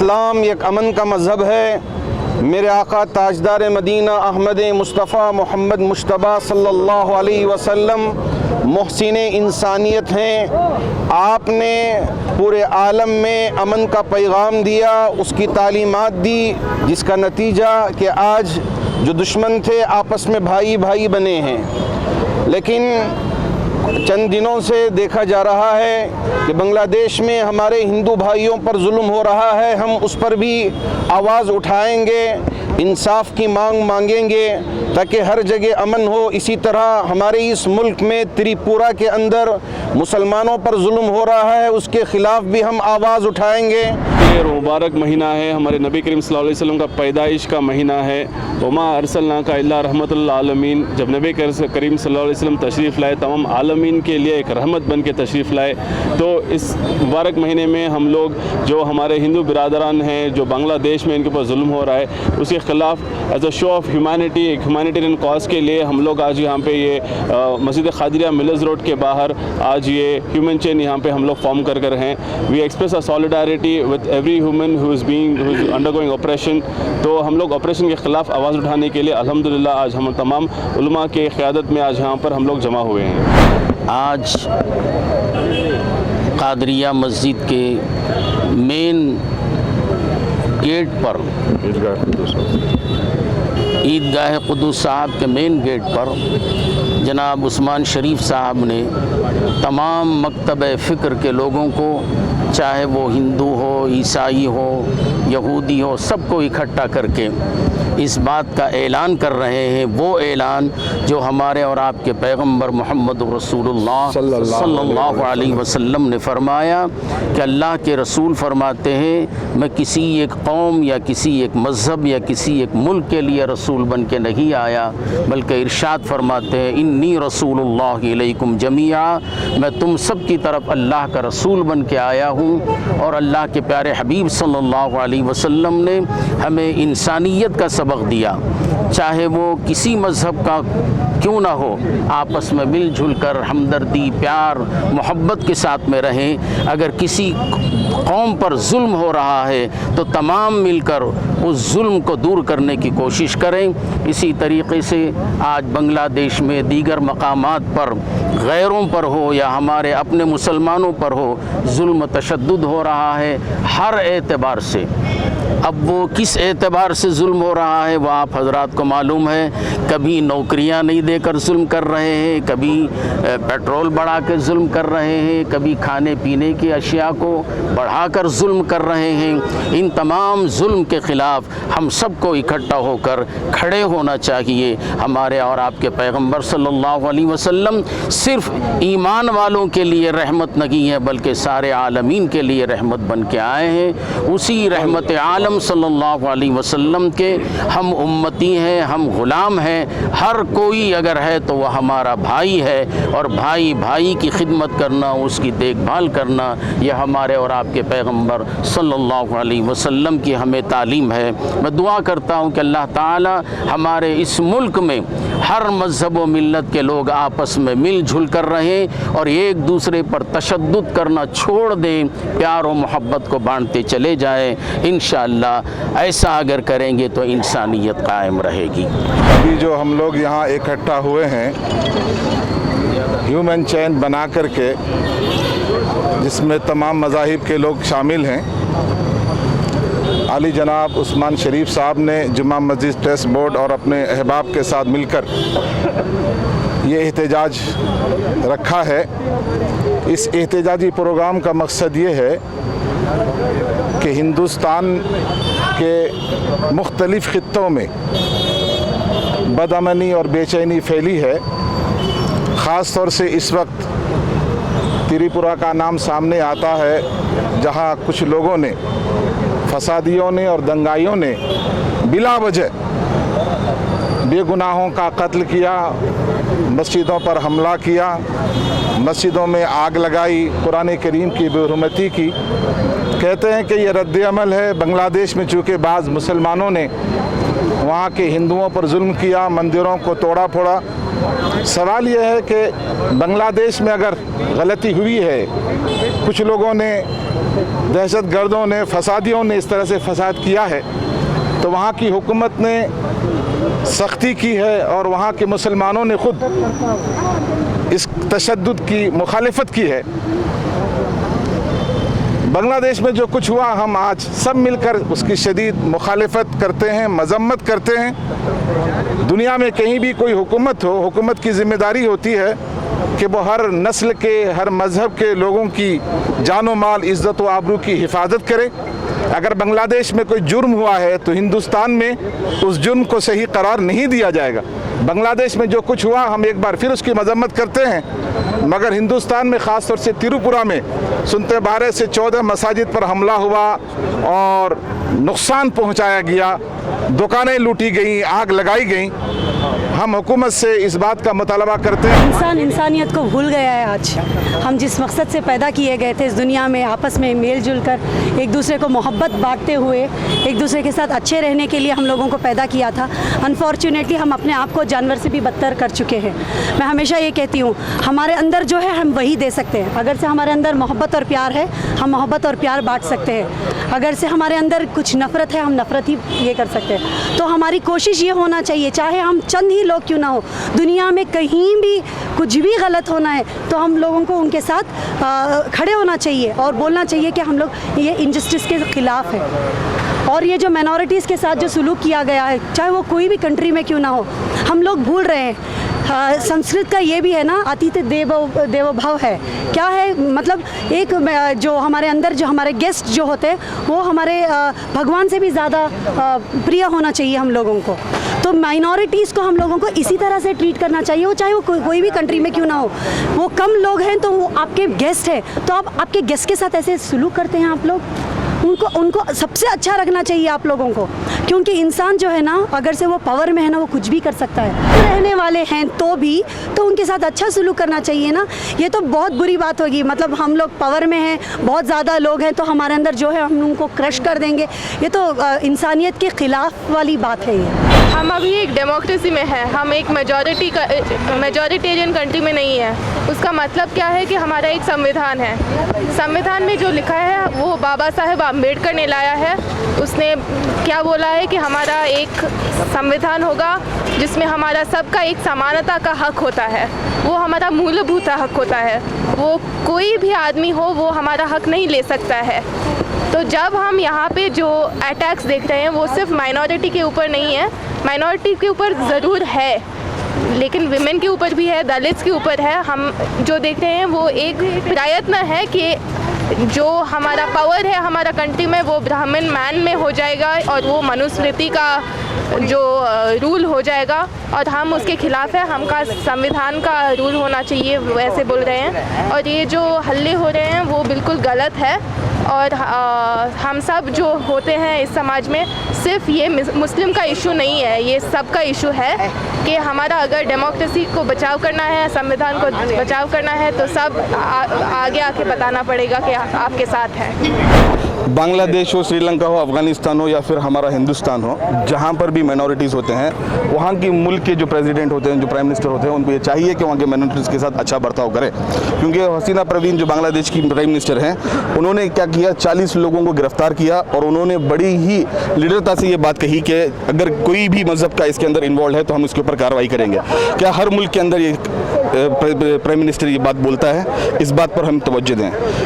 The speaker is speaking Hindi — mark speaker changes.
Speaker 1: इस्लाम एक अमन का मज़हब है। मेरे आका ताजदार मदीना अहमद मुस्तफ़ा मोहम्मद मुश्तबा सल्लल्लाहु अलैहि वसल्लम मोहसिन इंसानियत हैं। आपने पूरे आलम में अमन का पैगाम दिया, उसकी तालीमात दी, जिसका नतीजा कि आज जो दुश्मन थे आपस में भाई भाई बने हैं। लेकिन चंद दिनों से देखा जा रहा है कि बांग्लादेश में हमारे हिंदू भाइयों पर जुल्म हो रहा है। हम उस पर भी आवाज़ उठाएंगे, इंसाफ की मांग मांगेंगे ताकि हर जगह अमन हो। इसी तरह हमारे इस मुल्क में त्रिपुरा के अंदर मुसलमानों पर जुल्म हो रहा है, उसके ख़िलाफ़ भी हम आवाज़ उठाएंगे।
Speaker 2: ये मुबारक महीना है, हमारे नबी करीम सल्लल्लाहु अलैहि वसल्लम का पैदाइश का महीना है। वमा अरसलनाका इल्ला रहमतुल आलमीन। जब नबी करीम सल्लल्लाहु अलैहि वसल्लम तशरीफ़ लाए, तमाम आलमीन के लिए एक रहमत बन के तशरीफ़ लाए। तो इस मुबारक महीने में हम लोग जो हमारे हिंदू बिरादरान हैं, जो बांग्लादेश में इनके ऊपर जुल्म हो रहा है, उसके ख़िलाफ़ as a show of humanity, एक ह्यूमैनिटेरियन कॉज के लिए हम लोग आज यहाँ पे ये मस्जिद खादिरिया मिलर्स रोड के बाहर आज ये ह्यूमन चेन यहाँ पे हम लोग फॉर्म कर हैं। We express a solidarity with every human who is undergoing operation. तो हम लोग ऑपरेशन के ख़िलाफ़ आवाज़ उठाने के लिए अल्हम्दुलिल्लाह आज हम तमाम उलमा के क़यादत में आज यहाँ पर हम लोग जमा हुए हैं।
Speaker 3: आज कादरिया मस्जिद के मेन गेट पर, ईदगाह कुद्दूस साहब के मेन गेट पर जनाब उस्मान शरीफ साहब ने तमाम मकतब फ़िक्र के लोगों को, चाहे वो हिंदू हो, ईसाई हो, यहूदी हो, सबको इकट्ठा करके इस बात का ऐलान कर रहे हैं, वो ऐलान जो हमारे और आपके पैगंबर मोहम्मद रसूलुल्लाह सल्लल्लाहु अलैहि वसल्लम ने फरमाया कि अल्लाह के रसूल फरमाते हैं, मैं किसी एक कौम या किसी एक मज़हब या किसी एक मुल्क के लिए रसूल बन के नहीं आया, बल्कि इरशाद फरमाते हैं, इन्नी रसूलुल्लाह इलैकुम जमीआ, मैं तुम सब की तरफ अल्लाह का रसूल बन के आया हूँ। और अल्लाह के प्यारे हबीब सल्लल्लाहु अलैहि वसल्लम ने हमें इंसानियत का सबक दिया, चाहे वो किसी मज़हब का क्यों ना हो, आपस में मिलजुल कर हमदर्दी, प्यार, मोहब्बत के साथ में रहें। अगर किसी कौम पर जुल्म हो रहा है तो तमाम मिलकर उस जुल्म को दूर करने की कोशिश करें। इसी तरीके से आज बांग्लादेश में दीगर मकामात पर, गैरों पर हो या हमारे अपने मुसलमानों पर हो, जुल्म तशद्दुद हो रहा है हर एतबार से। अब वो किस एतबार से जुल्म हो रहा है वो आप हजरात को मालूम है। कभी नौकरियां नहीं देकर जुल्म कर रहे हैं, कभी पेट्रोल बढ़ा कर जुल्म कर रहे हैं, कभी खाने पीने की अशिया को बढ़ाकर जुल्म कर रहे हैं। इन तमाम जुल्म के ख़िलाफ़ हम सबको इकट्ठा होकर खड़े होना चाहिए। हमारे और आपके पैगंबर सल्लल्लाहु अलैहि वसल्लम सिर्फ़ ईमान वालों के लिए रहमत नहीं है, बल्कि सारे आलमीन के लिए रहमत बन के आए हैं। उसी रहमत आलम सल्लल्लाहु अलैहि वसल्लम के हम उम्मती हैं, हम ग़ुलाम हैं। हर कोई अगर है तो वह हमारा भाई है, और भाई भाई की खिदमत करना, उसकी देखभाल करना, यह हमारे और आपके पैगंबर सल्लल्लाहु अलैहि वसल्लम की हमें तालीम है। मैं दुआ करता हूँ कि अल्लाह ताला हमारे इस मुल्क में हर मज़हब व मिल्लत के लोग आपस में मिलजुल कर रहें और एक दूसरे पर तशद्दुद करना छोड़ दें, प्यार और मोहब्बत को बांटते चले जाएं। इंशाअल्लाह ऐसा अगर करेंगे तो इंसानियत कायम रहेगी।
Speaker 4: अभी जो हम लोग यहाँ इकट्ठा हुए हैं ह्यूमन चेन बना करके, जिसमें तमाम मज़ाहिब के लोग शामिल हैं, आली जनाब उस्मान शरीफ साहब ने जुम्मा मस्जिद ट्रस्ट बोर्ड और अपने अहबाब के साथ मिलकर ये एहतजाज रखा है। इस एहतजाजी प्रोग्राम का मकसद ये है कि हिंदुस्तान के मुख्तलिफ़ ख़ित्तों में बदअमनी और बेचैनी फैली है। ख़ास तौर से इस वक्त त्रिपुरा का नाम सामने आता है, जहां कुछ लोगों ने, फसादियों ने और दंगाइयों ने बिला वजह बेगुनाहों का कत्ल किया, मस्जिदों पर हमला किया, मस्जिदों में आग लगाई, कुरान करीम की बेहुरमती की। कहते हैं कि ये रद्द अमल है। बांग्लादेश में चूँकि बाज़ मुसलमानों ने वहाँ के हिंदुओं पर जुल्म किया, मंदिरों को तोड़ा फोड़ा। सवाल यह है कि बांग्लादेश में अगर गलती हुई है, कुछ लोगों ने, दहशतगर्दों ने, फसादियों ने इस तरह से फसाद किया है, तो वहाँ की हुकूमत ने सख्ती की है और वहाँ के मुसलमानों ने खुद इस तशद्दुद की मुखालिफत की है। बांग्लादेश में जो कुछ हुआ, हम आज सब मिलकर उसकी शदीद मुखालिफत करते हैं, मजम्मत करते हैं। दुनिया में कहीं भी कोई हुकूमत हो, हुकूमत की ज़िम्मेदारी होती है कि वो हर नस्ल के, हर मज़हब के लोगों की जानो माल, इज़्ज़त व आबरू की हिफाजत करे। अगर बांग्लादेश में कोई जुर्म हुआ है तो हिंदुस्तान में उस जुर्म को सही करार नहीं दिया जाएगा। बांग्लादेश में जो कुछ हुआ, हम एक बार फिर उसकी मजम्मत करते हैं, मगर हिंदुस्तान में ख़ास तौर से त्रिपुरा में सुनते 12 से 14 मसाजिद पर हमला हुआ और नुकसान पहुंचाया गया, दुकानें लूटी गई, आग लगाई गई। हम हुकूमत से इस बात का मुतालबा करते हैं।
Speaker 5: इंसान इंसानियत को भूल गया है आज। हम जिस मकसद से पैदा किए गए थे इस दुनिया में, आपस में मेल जुल कर एक दूसरे को मोहब्बत बांटते हुए एक दूसरे के साथ अच्छे रहने के लिए हम लोगों को पैदा किया था। अनफॉर्चुनेटली हम अपने आप को जानवर से भी बदतर कर चुके हैं। मैं हमेशा ये कहती हूँ, हमारे अंदर जो है हम वही दे सकते हैं। अगर से हमारे अंदर मोहब्बत और प्यार है, हम मोहब्बत और प्यार बांट सकते हैं। अगर से हमारे अंदर कुछ नफ़रत है, हम नफ़रत ही ये कर सकते हैं। तो हमारी कोशिश ये होना चाहिए, चाहे हम चंद ही लोग क्यों ना हो, दुनिया में कहीं भी कुछ भी गलत होना है तो हम लोगों को उनके साथ खड़े होना चाहिए और बोलना चाहिए कि हम लोग ये इनजस्टिस के ख़िलाफ़ है। और ये जो माइनॉरिटीज़ के साथ जो सलूक किया गया है, चाहे वो कोई भी कंट्री में क्यों ना हो, हम लोग भूल रहे हैं। संस्कृत का ये भी है ना, अतिथि देवो भव है। क्या है मतलब, एक जो हमारे अंदर जो हमारे गेस्ट जो होते हैं वो हमारे भगवान से भी ज़्यादा प्रिय होना चाहिए हम लोगों को। तो माइनॉरिटीज़ को हम लोगों को इसी तरह से ट्रीट करना चाहिए, वो चाहे वो कोई भी कंट्री में क्यों ना हो। वो कम लोग हैं तो वो आपके गेस्ट हैं, तो आप आपके गेस्ट के साथ ऐसे सलूक करते हैं आप लोग। उनको सबसे अच्छा रखना चाहिए आप लोगों को, क्योंकि इंसान जो है ना, अगर से वो पावर में है ना, वो कुछ भी कर सकता है। रहने वाले हैं तो उनके साथ अच्छा सलूक करना चाहिए ना। ये तो बहुत बुरी बात होगी, मतलब हम लोग पावर में हैं, बहुत ज़्यादा लोग हैं, तो हमारे अंदर जो है हम उनको क्रश कर देंगे। ये तो इंसानियत के ख़िलाफ़ वाली बात है। ये
Speaker 6: हम अभी एक डेमोक्रेसी में हैं, हम एक मेजॉरिटेरियन कंट्री में नहीं है। उसका मतलब क्या है कि हमारा एक संविधान है। संविधान में जो लिखा है वो बाबा साहेब अम्बेडकर ने लाया है। उसने क्या बोला है कि हमारा एक संविधान होगा जिसमें हमारा सबका एक समानता का हक होता है, वो हमारा मूलभूत हक होता है। वो कोई भी आदमी हो वो हमारा हक नहीं ले सकता है। तो जब हम यहाँ पे जो अटैक्स देख रहे हैं वो सिर्फ माइनॉरिटी के ऊपर नहीं है, माइनॉरिटी के ऊपर ज़रूर है, लेकिन विमेन के ऊपर भी है, दलित्स के ऊपर है। हम जो देखते हैं वो एक प्रयत्न है कि जो हमारा पावर है हमारा कंट्री में वो ब्राह्मण मैन में हो जाएगा और वो मनुस्मृति का जो रूल हो जाएगा, और हम उसके खिलाफ है। हमका संविधान का रूल होना चाहिए, वैसे बोल रहे हैं। और ये जो हल्ले हो रहे हैं वो बिल्कुल गलत है। और हम सब जो होते हैं इस समाज में, सिर्फ ये मुस्लिम का इशू नहीं है, ये सब का इशू है कि हमारा अगर डेमोक्रेसी को बचाव करना है, संविधान को बचाव करना है, तो सब आगे आके बताना पड़ेगा कि आपके साथ है।
Speaker 1: बांग्लादेश हो, श्रीलंका हो, अफ़गानिस्तान हो या फिर हमारा हिंदुस्तान हो, जहाँ पर भी माइनॉरिटीज़ होते हैं, वहाँ की मुल्क के जो प्रेसिडेंट होते हैं, जो प्राइम मिनिस्टर होते हैं, उनको ये चाहिए कि वहाँ के माइनॉरिटीज़ के साथ अच्छा बर्ताव करें। क्योंकि हसीना परवीन जो बांग्लादेश की प्राइम मिनिस्टर हैं, उन्होंने क्या किया, 40 लोगों को गिरफ्तार किया और उन्होंने बड़ी ही लीडरता से ये बात कही कि अगर कोई भी मज़हब का इसके अंदर इन्वॉल्व है तो हम इसके ऊपर कार्रवाई करेंगे। क्या हर मुल्क के अंदर ये प्राइम मिनिस्टर ये बात बोलता है? इस बात पर हम तवज्जो दें।